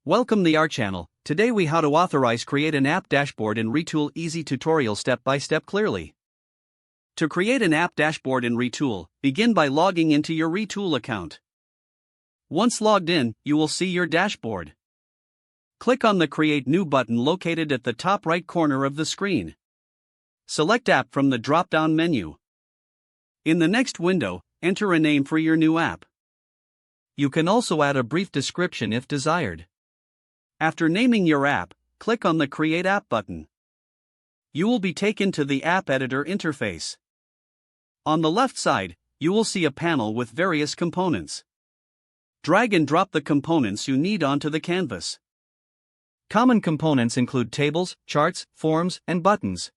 Welcome to our channel. Today we how to authorize create an app dashboard in Retool easy tutorial step by step clearly. To create an app dashboard in Retool, begin by logging into your Retool account. Once logged in, you will see your dashboard. Click on the Create New button located at the top right corner of the screen. Select App from the drop-down menu. In the next window, enter a name for your new app. You can also add a brief description if desired. After naming your app, click on the Create App button. You will be taken to the App Editor interface. On the left side, you will see a panel with various components. Drag and drop the components you need onto the canvas. Common components include tables, charts, forms, and buttons.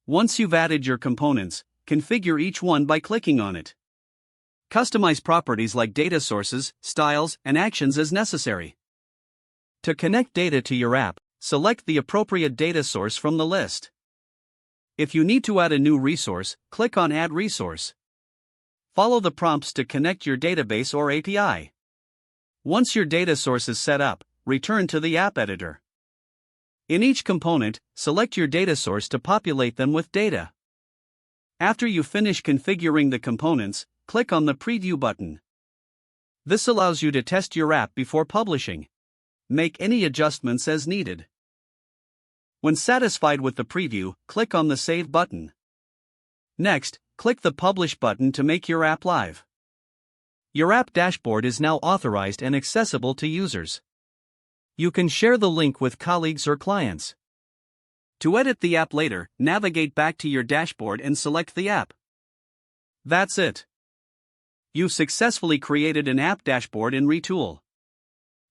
Once you've added your components, configure each one by clicking on it. Customize properties like data sources, styles, and actions as necessary. To connect data to your app, select the appropriate data source from the list. If you need to add a new resource, click on Add Resource. Follow the prompts to connect your database or API. Once your data source is set up, return to the App Editor. In each component, select your data source to populate them with data. After you finish configuring the components, click on the Preview button. This allows you to test your app before publishing. Make any adjustments as needed. When satisfied with the preview, click on the Save button. Next, click the Publish button to make your app live. Your app dashboard is now authorized and accessible to users. You can share the link with colleagues or clients. To edit the app later, navigate back to your dashboard and select the app. That's it. You've successfully created an app dashboard in Retool.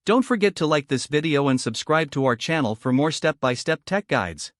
Don't forget to like this video and subscribe to our channel for more step-by-step tech guides.